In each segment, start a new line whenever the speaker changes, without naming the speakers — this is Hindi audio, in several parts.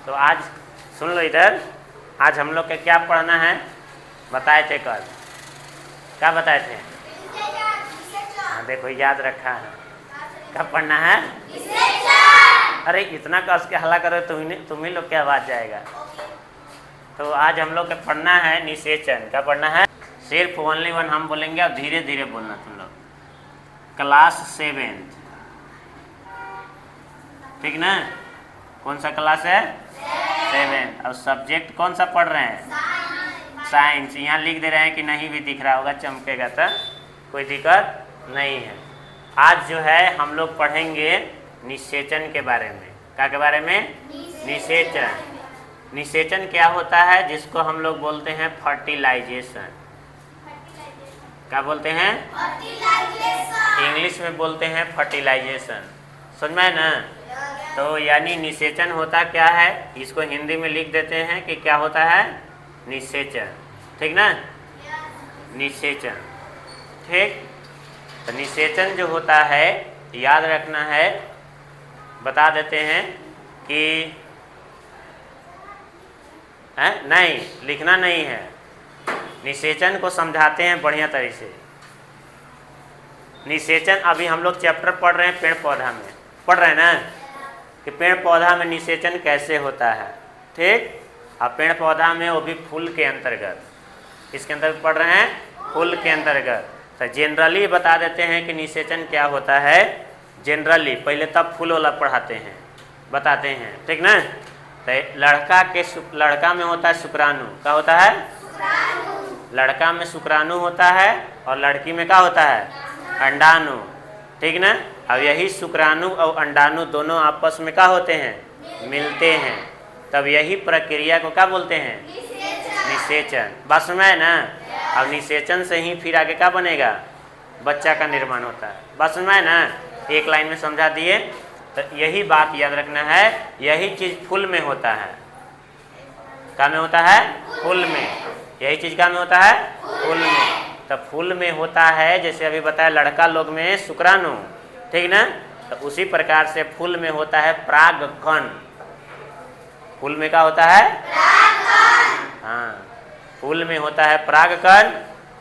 तो आज सुन लो इधर, आज हम लोग के क्या पढ़ना है बताए थे कल, क्या बताए थे? हाँ देखो याद रखा है, कब पढ़ना है? अरे इतना कस के हल्ला करो तुम्ही लोग के आवाज जाएगा। तो आज हम लोग के पढ़ना है निषेचन। क्या पढ़ना है? सिर्फ ओनली वन हम बोलेंगे और धीरे धीरे बोलना तुम लोग। क्लास 7, ठीक ना? कौन सा क्लास है? 7। और सब्जेक्ट कौन सा पढ़ रहे हैं? साइंस। यहाँ लिख दे रहे हैं कि नहीं भी दिख रहा होगा, चमकेगा तो कोई दिक्कत नहीं है। आज जो है हम लोग पढ़ेंगे निषेचन के बारे में। क्या के बारे में? निषेचन। निषेचन क्या होता है? जिसको हम लोग बोलते हैं फर्टिलाइजेशन। क्या बोलते हैं? इंग्लिश में बोलते हैं फर्टिलाइजेशन। समझ में ना? तो यानी निषेचन होता क्या है, इसको हिंदी में लिख देते हैं कि क्या होता है? निषेचन। ठीक ना? निषेचन। ठीक। तो निषेचन जो होता है याद रखना है, बता देते हैं कि नहीं लिखना नहीं है, निषेचन को समझाते हैं बढ़िया तरीके से। निषेचन अभी हम लोग चैप्टर पढ़ रहे हैं पेड़ पौधा में, पढ़ रहे हैं ना कि पेड़ पौधा में निषेचन कैसे होता है। ठीक। अब पेड़ पौधा में वो भी फूल के अंतर्गत, किसके अंतर्गत पढ़ रहे हैं? फूल के अंतर्गत। तो जनरली बता देते हैं कि निषेचन क्या होता है जनरली, पहले तब फूल वाला पढ़ाते हैं, बताते हैं। ठीक ना? तो लड़का में होता है शुक्राणु। क्या होता है? लड़का में शुक्राणु होता है और लड़की में क्या होता है? अंडाणु। ठीक ना? अब यही शुक्राणु और अंडाणु दोनों आपस में क्या होते हैं? मिलते हैं। तब यही प्रक्रिया को क्या बोलते हैं? निषेचन। बस में ना? अब निषेचन से ही फिर आगे क्या बनेगा? बच्चा का निर्माण होता है। बस में ना? एक लाइन में समझा दिए। तो यही बात याद रखना है, यही चीज फूल में होता है। क्या में होता है? फूल में। यही चीज क्या में होता है? फूल में। तो फूल में होता है, जैसे अभी बताया लड़का लोग में शुक्राणु, ठीक ना? तो उसी प्रकार से फूल में होता है परागकण। फूल में क्या होता है? हाँ, फूल में होता है परागकण।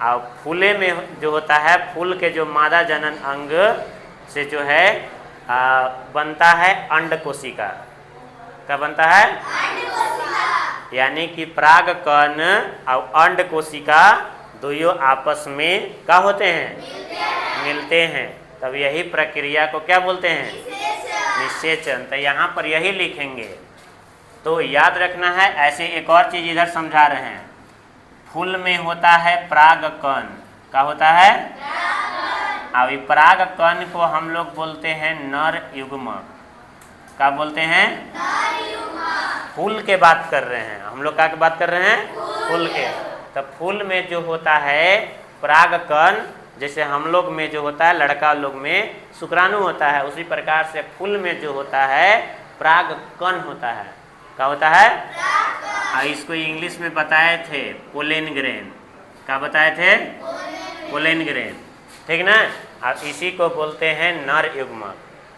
और फूले में जो होता है, फूल के जो मादा जनन अंग से जो है बनता है अंड कोशिका। क्या बनता है? यानी कि परागकण और अंड कोशिका दोनों आपस में क्या होते हैं? मिलते हैं। तब यही प्रक्रिया को क्या बोलते हैं? निषेचन। तो यहाँ पर यही लिखेंगे, तो याद रखना है। ऐसे एक और चीज इधर समझा रहे हैं, फूल में होता है परागकण। क्या होता है? अभी परागकण को हम लोग बोलते हैं नर युग्मक। क्या बोलते हैं? फूल के बात कर रहे हैं हम लोग। क्या की बात कर रहे हैं? फूल के। तो फूल में जो होता है परागकण, जैसे हम लोग में जो होता है लड़का लोग में शुक्राणु होता है, उसी प्रकार से फूल में जो होता है परागकण होता है। क्या होता है? इसको इंग्लिश में बताए थे पोलेन ग्रेन। क्या बताए थे? Pollen grain. ठीक ना? और इसी को बोलते हैं नर युग्मक,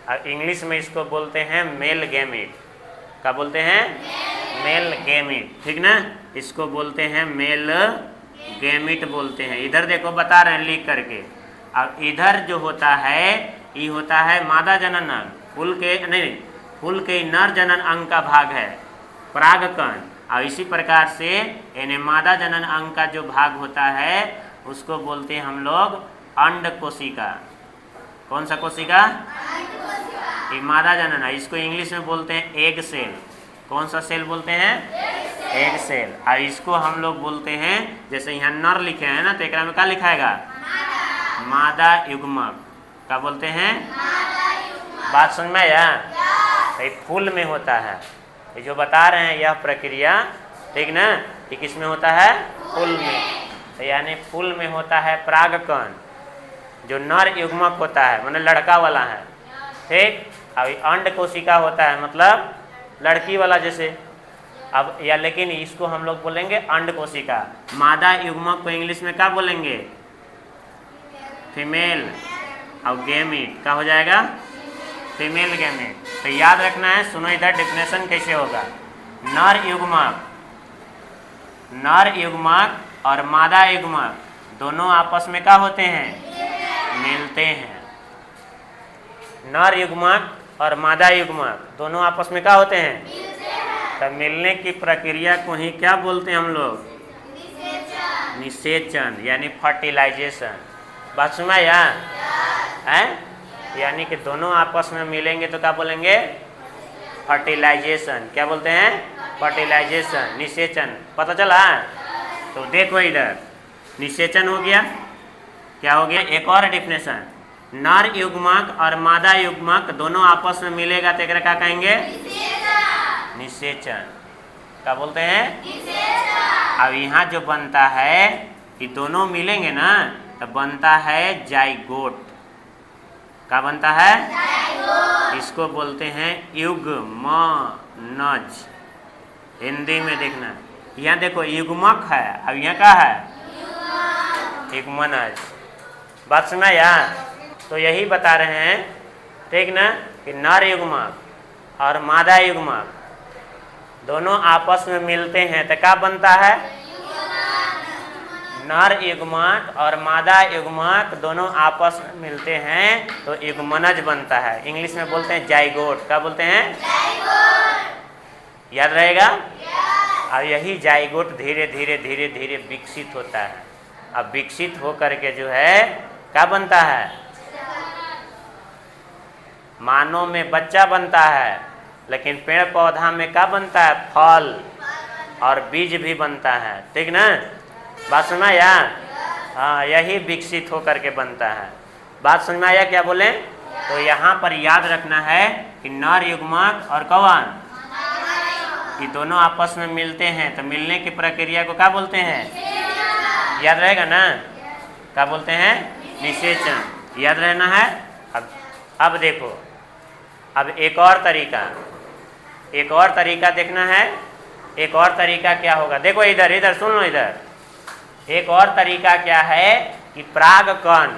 और इंग्लिश में इसको बोलते हैं मेल गैमेट। क्या बोलते हैं? Male gamete. ठीक ना? इसको बोलते हैं मेल गैमेट बोलते हैं। इधर देखो बता रहे हैं लिख करके। अब इधर जो होता है ये होता है मादा जनन अंग, फूल के नहीं, फूल के नर जनन अंग का भाग है परागकण। और इसी प्रकार से यानी मादा जनन अंग का जो भाग होता है उसको बोलते हैं हम लोग अंड कोशिका। कौन सा कोशिका? एक मादा जनन है, इसको इंग्लिश में बोलते हैं एग सेल। कौन सा सेल बोलते हैं? Egg cell. और इसको हम लोग बोलते हैं, जैसे यहाँ नर लिखे हैं ना, तो एक में क्या लिखाएगा? मादा युग्मक। क्या बोलते हैं? बात समझ में आया? फूल में होता है ये जो बता रहे हैं यह प्रक्रिया, ठीक ना? ये किस में होता है? फूल में। तो यानी फूल में होता है परागकण जो नर युग्मक होता है, मतलब लड़का वाला है। ठीक। अब अंड कोशिका होता है मतलब लड़की वाला जैसे। अब या लेकिन इसको हम लोग बोलेंगे अंड कोशिका। मादा युग्मक को इंग्लिश में क्या बोलेंगे? फीमेल। और गैमेट क्या हो जाएगा? Female gamete. तो याद रखना है, सुनो इधर डेफिनेशन कैसे होगा। नर युग्मक और मादा युग्मक दोनों आपस में क्या होते हैं? मिलते हैं। नर युग्मक और मादा युग्मक दोनों आपस में क्या होते हैं? तब मिलने की प्रक्रिया को ही क्या बोलते हैं हम लोग? निषेचन, यानी फर्टिलाइजेशन। बात समझ में आया? हैं? यानी कि दोनों आपस में मिलेंगे तो क्या बोलेंगे? फर्टिलाइजेशन। क्या बोलते हैं? फर्टिलाइजेशन, निषेचन। पता चला? तो देखो इधर, निषेचन हो गया। क्या हो गया? एक और डेफिनेशन, नर युग्मक और मादा युग्मक दोनों आपस में मिलेगा तो क्या कहेंगे? निषेचन। क्या बोलते हैं? अब यहाँ जो बनता है कि दोनों मिलेंगे ना तो बनता है जाइगोट। क्या बनता है? इसको बोलते हैं युग्मनज। हिंदी में देखना, यहाँ देखो युग्मक है, अब यहाँ क्या है? युग्मनज। बात सुना यार? तो यही बता रहे हैं, ठीक ना, कि नर युग्मक और मादा युग्मक दोनों आपस में मिलते हैं तो क्या बनता है? नर युग्मक और मादा युग्मक दोनों आपस में मिलते हैं तो युग्मनज बनता है। इंग्लिश में बोलते हैं जाइगोट। क्या बोलते हैं? याद रहेगा? और यही जाइगोट धीरे धीरे धीरे धीरे विकसित होता है। अब विकसित हो करके जो है क्या बनता है? मानव में बच्चा बनता है, लेकिन पेड़ पौधा में क्या बनता है? फल और बीज भी बनता है। ठीक ना? बात समझ में आया? हाँ, यही विकसित हो करके बनता है। बात समझ में आया? क्या बोले? तो यहाँ पर याद रखना है कि नर युग्मक और कौन, ये दोनों आपस में मिलते हैं तो मिलने की प्रक्रिया को क्या बोलते हैं? याद रहेगा ना? क्या बोलते हैं? निषेचन। याद रहना है। अब देखो, अब एक और तरीका देखना है। एक और तरीका क्या होगा? देखो इधर इधर सुन लो इधर। एक और तरीका क्या है कि परागकण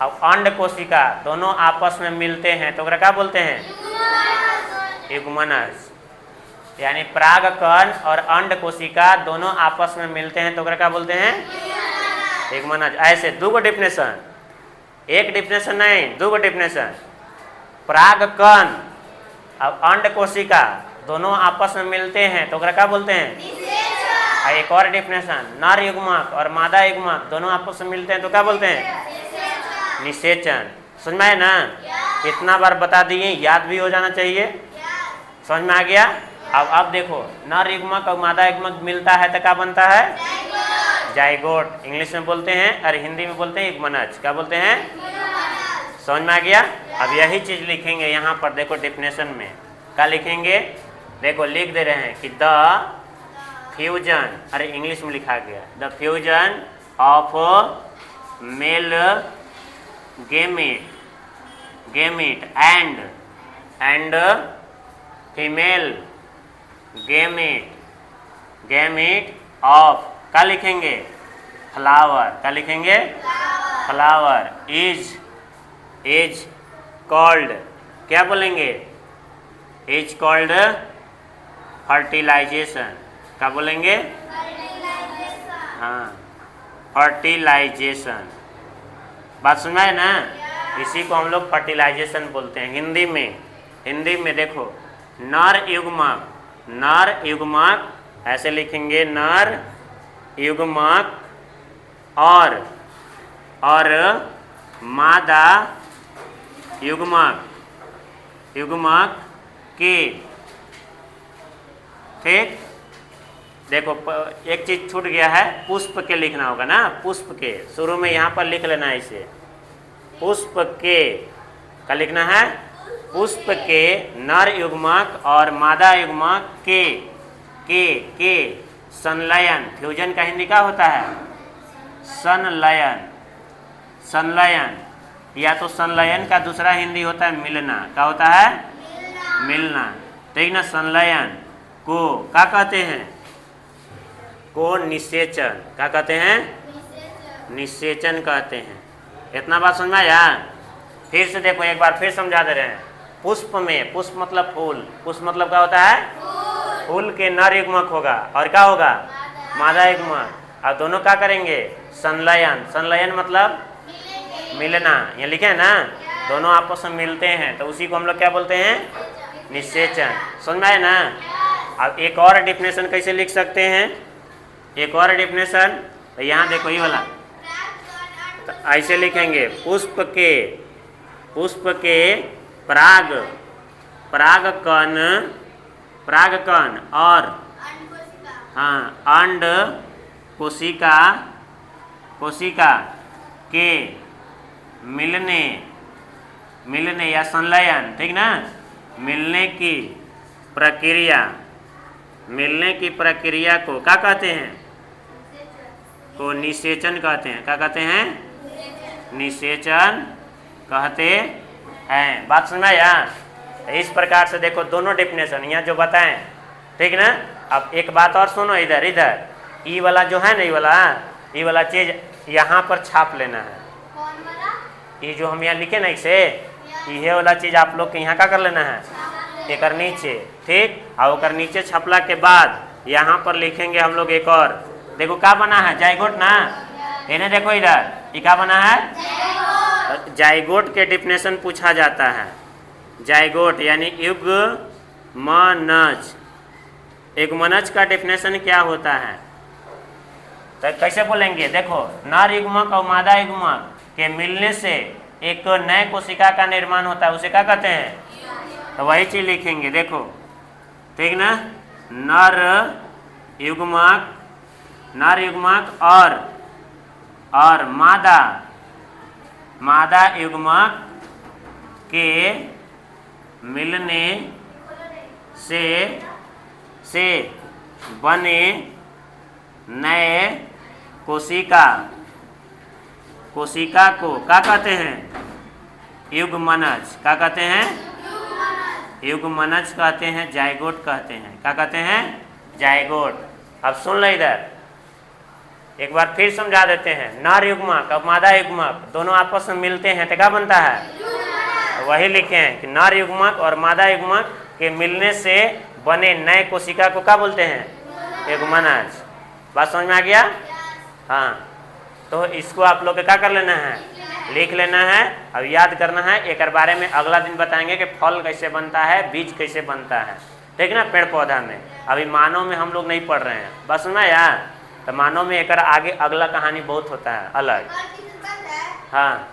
और अंड कोशिका दोनों आपस में मिलते हैं तो क्या बोलते हैं? युग्मनज। यानी परागकण और अंड कोशिका दोनों आपस में मिलते हैं तो क्या बोलते हैं? युग्मनज। ऐसे दो डेफिनेशन, एक डेफिनेशन नहीं, दो डेफिनेशन। परागकण और अंड कोशिका दोनों आपस में मिलते हैं तो क्या बोलते हैं? एक और डेफिनेशन, नर युग्मक और मादा युग्मक दोनों आपस में मिलते हैं तो क्या बोलते हैं? निषेचन। समझ में आया ना? इतना बार बता दिए, याद भी हो जाना चाहिए। समझ में आ गया? अब देखो, नर युग्मक और मादा युग्मक मिलता है तो क्या बनता है? जाइगोट। इंग्लिश में बोलते हैं और हिंदी में बोलते हैं युग्मनज। क्या बोलते हैं? समझ में आ गया? अब यही चीज लिखेंगे यहाँ पर। देखो डेफिनेशन में क्या लिखेंगे? देखो लिख दे रहे हैं कि द फ्यूजन, अरे इंग्लिश में लिखा गया, the fusion of male gamete and female gamete of, क्या लिखेंगे? फ्लावर। क्या लिखेंगे? फ्लावर इज कॉल्ड, क्या बोलेंगे? Is called fertilisation. क्या बोलेंगे? हाँ, फर्टिलाइजेशन। बात सुना है ना? इसी को हम लोग फर्टिलाइजेशन बोलते हैं हिंदी में देखो, नर युग्मक ऐसे लिखेंगे, नर युग्मक और मादा युग्मक के, ठीक। देखो एक चीज छूट गया है, पुष्प के लिखना होगा ना, पुष्प के शुरू में यहाँ पर लिख लेना है इसे, पुष्प के। क्या लिखना है? पुष्प के नर युग्मक और मादा युग्मक के संलयन। फ्यूजन का हिंदी क्या होता है? संलयन। या तो संलयन का दूसरा हिंदी होता है मिलना। क्या होता है? मिलना। ठीक ना? संलयन को क्या कहते हैं? को निषेचन। क्या कहते हैं? निषेचन कहते हैं। इतना बात समझ में आया? फिर से देखो, एक बार फिर समझा दे रहे हैं। पुष्प में, पुष्प मतलब फूल, पुष्प मतलब क्या होता है? फूल के नर युग्मक होगा और क्या होगा, मादा युग्मक। अब दोनों क्या करेंगे, संलयन। संलयन मतलब मिलना, ये लिखे है ना, दोनों आपस में मिलते हैं तो उसी को हम लोग क्या बोलते हैं, निषेचन। समझ में आए ना। अब एक और डेफिनेशन कैसे लिख सकते हैं, एक और डेफिनेशन, तो यहाँ देखो ये वाला, तो ऐसे लिखेंगे, पुष्प के परागकण और अंड कोशिका के मिलने या संलयन, ठीक ना, मिलने की प्रक्रिया को क्या कहते हैं, को निषेचन कहते हैं। क्या कहते हैं, निषेचन कहते हैं। बात समझ में आया। इस प्रकार से देखो दोनों डेफिनेशन यहाँ जो बताएं, ठीक ना। अब एक बात और सुनो, इधर ई वाला जो है ना, ई वाला चीज यहाँ पर छाप लेना है। ये जो हम यहाँ लिखे ना इसे, ये वाला चीज आप लोग के यहाँ का कर लेना है, एक नीचे, ठीक। और एक नीचे छपला के बाद यहाँ पर लिखेंगे हम लोग एक और, देखो क्या बना है, जाइगोट ना। इन्हें देखो इधर, ये क्या बना है, जाइगोट के डेफिनेशन पूछा जाता है। जाइगोट यानी युग्मनज। युग्मनज का डेफिनेशन क्या होता है, तो कैसे बोलेंगे, देखो नर युग्मक और मादा युग्मक के मिलने से एक नए कोशिका का निर्माण होता है, उसे क्या कहते हैं, तो वही चीज लिखेंगे, देखो ठीक ना। नर युग्मक और मादा युग्मक के मिलने से बने नए कोशिका को क्या कहते हैं, युग्मनज। क्या कहते हैं, युग्मनज कहते हैं, जाइगोट कहते हैं। क्या कहते हैं, जाइगोट। अब सुन लो इधर, एक बार फिर समझा देते हैं। नर युग्मक और मादा युग्मक दोनों आपस में मिलते हैं तो क्या बनता है, वही लिखे हैं कि नर युग्मक और मादा युग्मक के मिलने से बने नए कोशिका को क्या बोलते हैं, युग्मनज। बात समझ में आ गया। हाँ, तो इसको आप लोग क्या कर लेना है, लिख लेना है। अब याद करना है, एक बारे में अगला दिन बताएंगे कि फल कैसे बनता है, बीज कैसे बनता है, ठीक ना, पेड़ पौधा में। अभी मानव में हम लोग नहीं पढ़ रहे हैं, बस सुना यार। तो मानव में एक आगे अगला कहानी बहुत होता है अलग। हाँ।